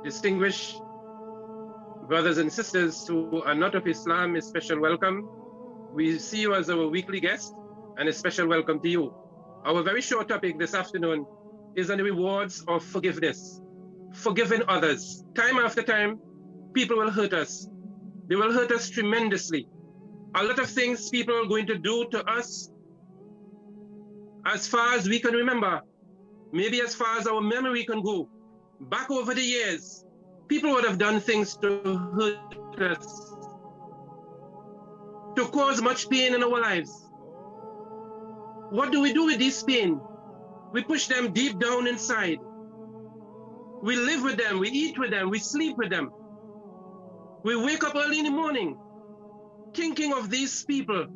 Distinguished brothers and sisters who are not of Islam, a special welcome. We see you as our weekly guest, and a special welcome to you. Our very short topic this afternoon is on the rewards of forgiveness, forgiving others. Time after time, people will hurt us. They will hurt us tremendously. A lot of things people are going to do to us, as far as we can remember, maybe as far as our memory can go, back over the years, people would have done things to hurt us, to cause much pain in our lives. What do we do with this pain? We push them deep down inside. We live with them, we eat with them, we sleep with them. We wake up early in the morning thinking of these people,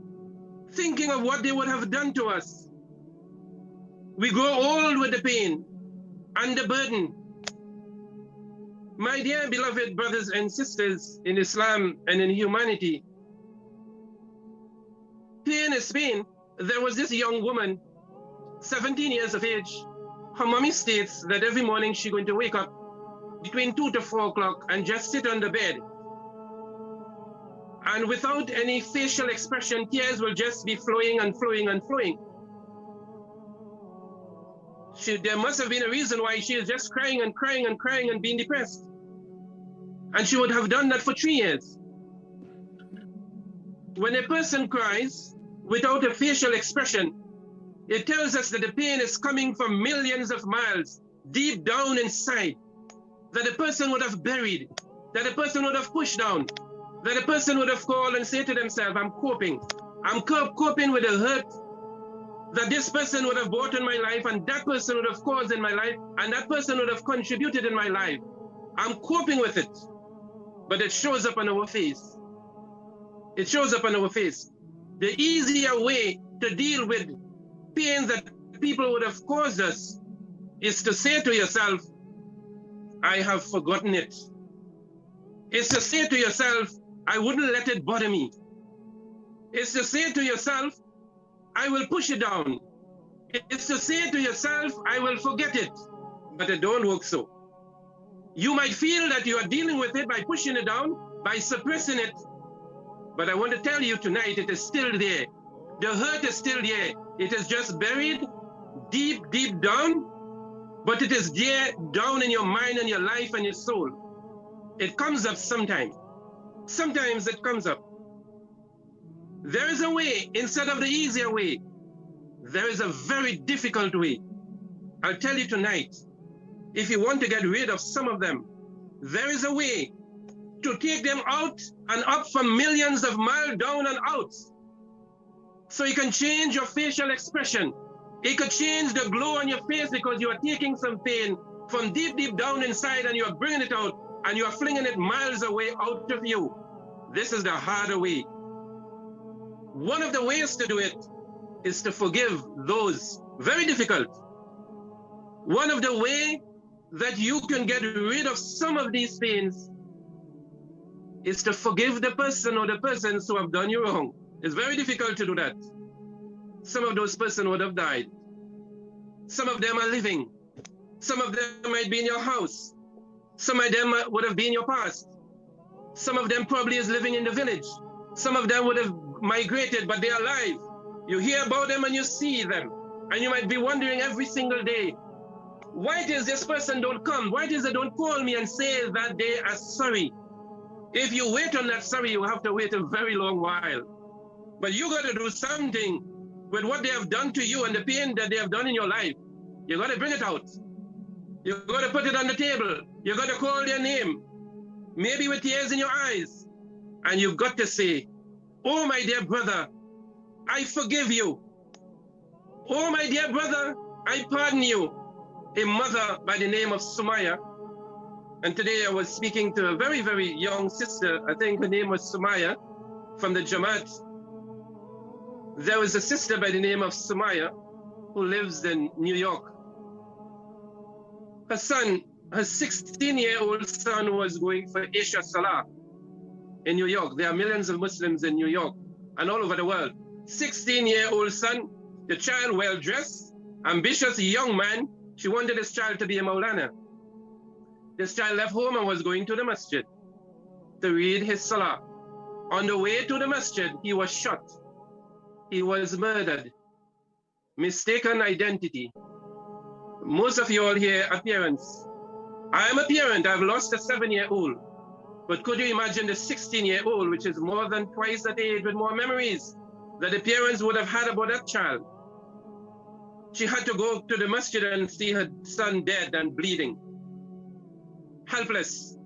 thinking of what they would have done to us. We grow old with the pain and the burden. My dear beloved brothers and sisters in Islam and in humanity, pain is pain. There was this young woman, 17 years of age. Her mommy states that every morning she's going to wake up between 2 to 4 o'clock and just sit on the bed. And without any facial expression, tears will just be flowing and flowing and flowing. There must have been a reason why she is just crying and crying and crying and being depressed. And she would have done that for 3 years. When a person cries without a facial expression, it tells us that the pain is coming from millions of miles deep down inside, that the person would have buried, that the person would have pushed down, that the person would have called and said to themselves, I'm coping. I'm coping with the hurt that this person would have brought in my life, and that person would have caused in my life, and that person would have contributed in my life. I'm coping with it. But it shows up on our face. It shows up on our face. The easier way to deal with pain that people would have caused us is to say to yourself, I have forgotten it. It's to say to yourself, I wouldn't let it bother me. It's to say to yourself, I will push it down. It's to say to yourself, I will forget it. But it don't work so. You might feel that you are dealing with it by pushing it down, by suppressing it. But I want to tell you tonight, it is still there. The hurt is still there. It is just buried deep, deep down, but it is there down in your mind and your life and your soul. It comes up sometimes. Sometimes it comes up. There is a way instead of the easier way. There is a very difficult way. I'll tell you tonight, if you want to get rid of some of them, there is a way to take them out and up from millions of miles down and out. So you can change your facial expression. It could change the glow on your face because you are taking some pain from deep, deep down inside and you are bringing it out and you are flinging it miles away out of you. This is the harder way. One of the ways to do it is to forgive those. Very difficult. One of the ways that you can get rid of some of these pains is to forgive the person or the persons who have done you wrong. It's very difficult to do that. Some of those persons would have died. Some of them are living. Some of them might be in your house. Some of them would have been your past. Some of them probably is living in the village. Some of them would have migrated, but they are alive. You hear about them and you see them. And you might be wondering every single day, why it is this person don't come? Why it is they don't call me and say that they are sorry? If you wait on that sorry, you have to wait a very long while. But you got to do something with what they have done to you and the pain that they have done in your life. You got to bring it out. You got to put it on the table. You got to call their name, maybe with tears in your eyes. And you've got to say, oh, my dear brother, I forgive you. Oh, my dear brother, I pardon you. A mother by the name of Sumaya. And today I was speaking to a very, very young sister. I think her name was Sumaya from the Jamaat. There was a sister by the name of Sumaya who lives in New York. Her son, her 16-year-old son was going for Isha Salah in New York. There are millions of Muslims in New York and all over the world. 16-year-old son, the child well-dressed, ambitious young man. She wanted this child to be a Maulana. This child left home and was going to the masjid to read his salah. On the way to the masjid, he was shot. He was murdered. Mistaken identity. Most of you all here are parents. I am a parent. I've lost a 7-year-old. But could you imagine the 16-year-old, which is more than twice that age, with more memories that the parents would have had about that child? She had to go to the masjid and see her son dead and bleeding. Helpless.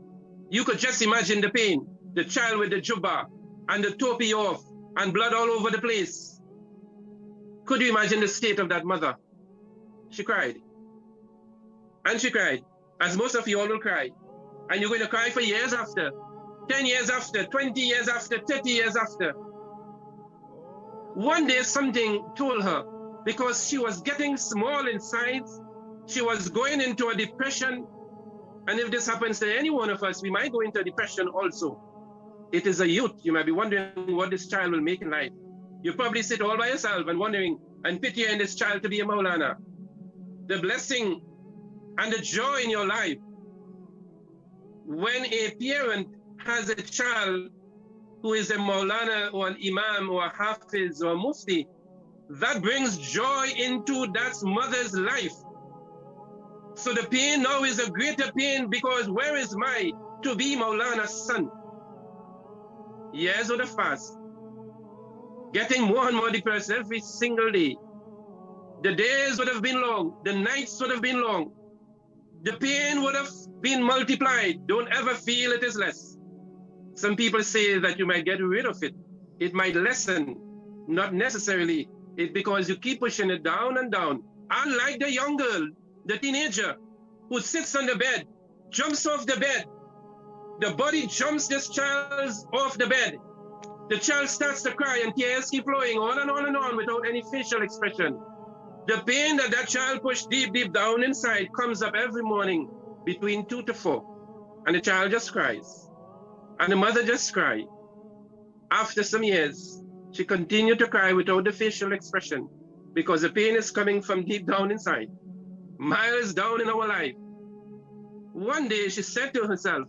You could just imagine the pain. The child with the jubba and the topi off and blood all over the place. Could you imagine the state of that mother? She cried. And she cried, as most of you all will cry. And you're going to cry for years after, 10 years after, 20 years after, 30 years after. One day something told her, because she was getting small in size, she was going into a depression. And if this happens to any one of us, we might go into a depression also. It is a youth. You might be wondering what this child will make in life. You probably sit all by yourself and wondering and pitying this child to be a Maulana. The blessing and the joy in your life when a parent has a child who is a Maulana or an Imam or a Hafiz or a Mufti, that brings joy into that mother's life. So the pain now is a greater pain, because where is my to be Maulana's son? Years of the fast, getting more and more depressed every single day. The days would have been long, the nights would have been long. The pain would have been multiplied. Don't ever feel it is less. Some people say that you might get rid of it. It might lessen, not necessarily. It's because you keep pushing it down and down. Unlike the young girl, the teenager, who sits on the bed, jumps off the bed. The body jumps this child off the bed. The child starts to cry and tears keep flowing on and on and on without any facial expression. The pain that that child pushed deep, deep down inside comes up every morning between 2 to 4. And the child just cries. And the mother just cries. After some years, she continued to cry without the facial expression, because the pain is coming from deep down inside, miles down in our life. One day she said to herself,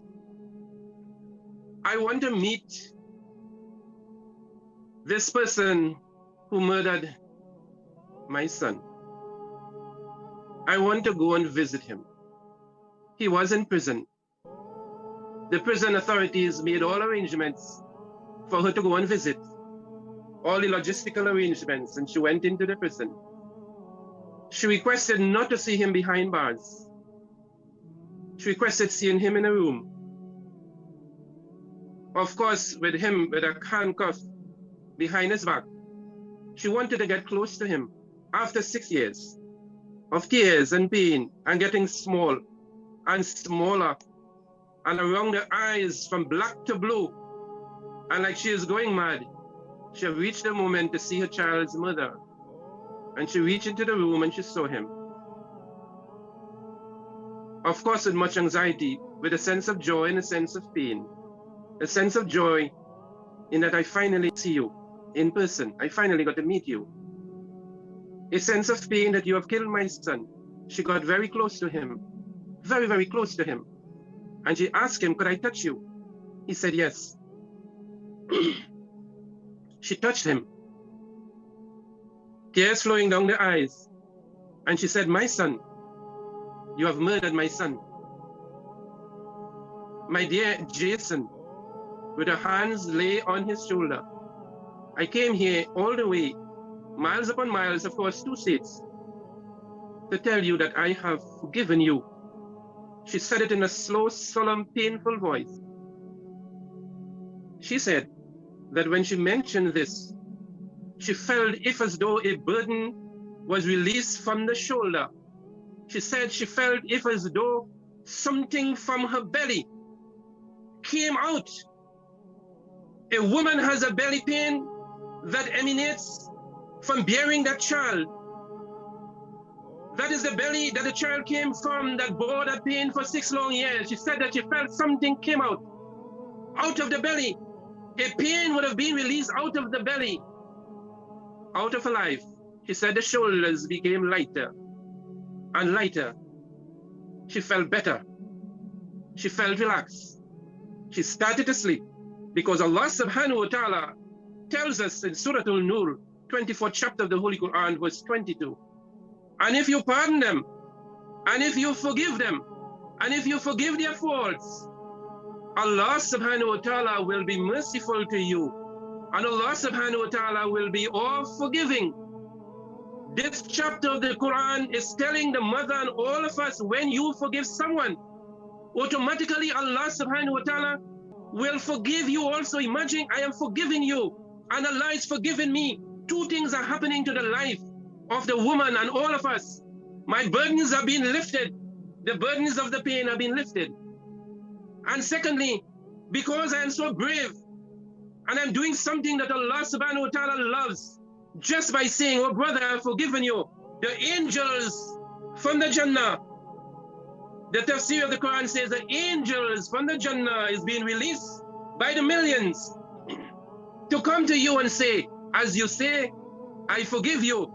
I want to meet this person who murdered my son. I want to go and visit him. He was in prison. The prison authorities made all arrangements for her to go and visit, all the logistical arrangements, and she went into the prison. She requested not to see him behind bars. She requested seeing him in a room. Of course, with him with a handcuff behind his back. She wanted to get close to him. After 6 years of tears and pain and getting small and smaller, and around the eyes from black to blue, and like she is going mad, she had reached the moment to see her child's mother. And she reached into the room and she saw him. Of course, with much anxiety, with a sense of joy and a sense of pain. A sense of joy in that I finally see you in person. I finally got to meet you. A sense of pain that you have killed my son. She got very close to him, very, very close to him. And she asked him, could I touch you? He said yes. She touched him, tears flowing down the eyes. And she said, my son, you have murdered my son. My dear Jason, with her hands lay on his shoulder. I came here all the way, miles upon miles, of course, 2 states, to tell you that I have forgiven you. She said it in a slow, solemn, painful voice. She said that when she mentioned this, she felt if as though a burden was released from the shoulder. She said she felt if as though something from her belly came out. A woman has a belly pain that emanates from bearing that child. That is the belly that the child came from, that bore that pain for 6 long years. She said that she felt something came out of the belly. A pain would have been released out of the belly. out of her life. She said the shoulders became lighter and lighter. She felt better. She felt relaxed. She started to sleep because Allah subhanahu wa ta'ala tells us in Surah Al-Nur, 24th chapter of the Holy Quran, verse 22. And if you pardon them, and if you forgive them, and if you forgive their faults, Allah subhanahu wa ta'ala will be merciful to you. And Allah subhanahu wa ta'ala will be all forgiving. This chapter of the Quran is telling the mother and all of us, when you forgive someone, automatically Allah subhanahu wa ta'ala will forgive you also. Imagine, I am forgiving you and Allah is forgiving me. Two things are happening to the life of the woman and all of us. My burdens are being lifted. The burdens of the pain are being lifted. And secondly, because I am so brave and I'm doing something that Allah subhanahu wa ta'ala loves, just by saying, oh brother, I've forgiven you, the angels from the Jannah, the tafsir of the Quran says the angels from the Jannah is being released by the millions to come to you and say, as you say, I forgive you.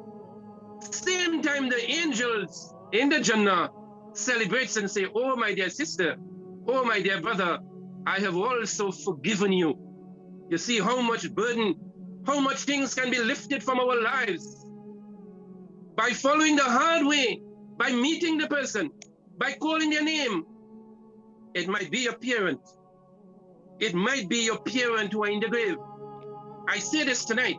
Same time the angels in the Jannah celebrates and say, oh my dear sister, oh my dear brother, I have also forgiven you. You see how much burden, how much things can be lifted from our lives by following the hard way, by meeting the person, by calling their name. It might be your parent. It might be your parent who are in the grave. I say this tonight.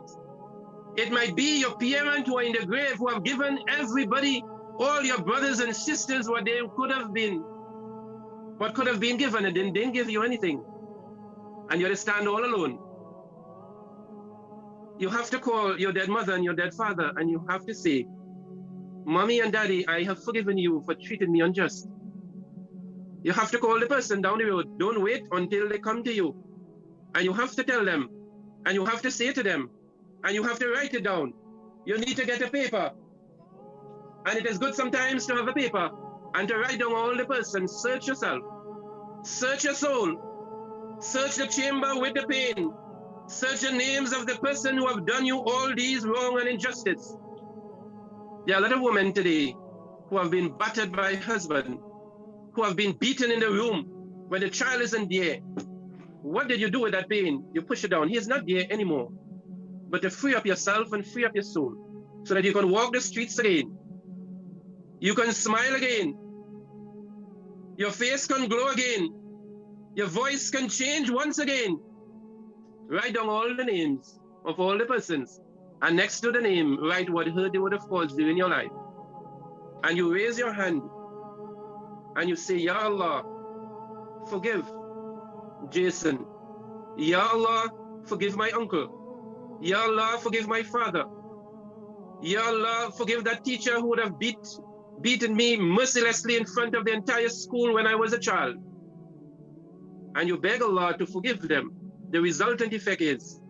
It might be your parent who are in the grave, who have given everybody, all your brothers and sisters, what they could have been, what could have been given, and didn't give you anything. And you had to stand all alone. You have to call your dead mother and your dead father, and you have to say, Mommy and Daddy, I have forgiven you for treating me unjust. You have to call the person down the road. Don't wait until they come to you. And you have to tell them, and you have to say to them, and you have to write it down. You need to get a paper. And it is good sometimes to have a paper and to write down all the person. Search yourself. Search your soul. Search the chamber with the pain. Search the names of the person who have done you all these wrong and injustice. There are a lot of women today who have been battered by husband, who have been beaten in the room when the child isn't there. What did you do with that pain? You push it down. He is not there anymore. But to free up yourself and free up your soul so that you can walk the streets again. You can smile again. Your face can glow again. Your voice can change once again. Write down all the names of all the persons. And next to the name, write what hurt you would have caused you in your life. And you raise your hand and you say, Ya Allah, forgive Jason. Ya Allah, forgive my uncle. Ya Allah, forgive my father. Ya Allah, forgive that teacher who would have beaten me mercilessly in front of the entire school when I was a child. And you beg Allah to forgive them. The resultant effect is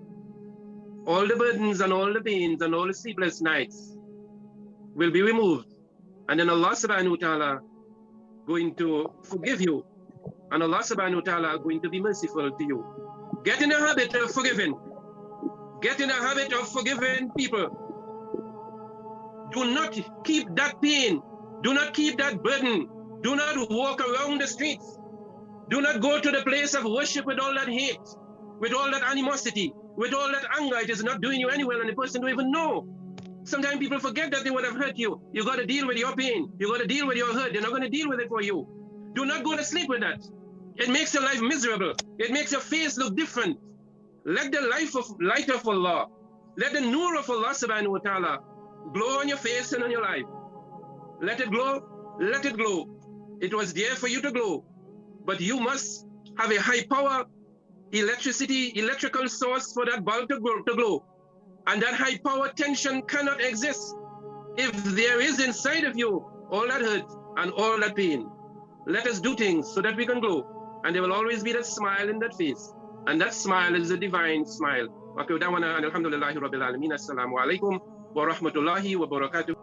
all the burdens and all the pains and all the sleepless nights will be removed. And then Allah subhanahu wa ta'ala going to forgive you. And Allah subhanahu wa ta'ala going to be merciful to you. Get in the habit of forgiving. Get in the habit of forgiving people. Do not keep that pain. Do not keep that burden. Do not walk around the streets. Do not go to the place of worship with all that hate, with all that animosity, with all that anger. It is not doing you any well, and the person don't even know. Sometimes people forget that they would have hurt you. You got to deal with your pain. You got to deal with your hurt. They're not going to deal with it for you. Do not go to sleep with that. It makes your life miserable. It makes your face look different. Let the light of Allah, let the nur of Allah subhanahu wa ta'ala glow on your face and on your life. Let it glow. Let it glow. It was there for you to glow. But you must have a high power electrical source for that bulb to glow. And that high power tension cannot exist if there is inside of you all that hurt and all that pain. Let us do things so that we can glow. And there will always be that smile in that face. And that smile is a divine smile. Alhamdulillahi Rabbil Alameen. Assalamu alaikum wa rahmatullahi wa barakatuh.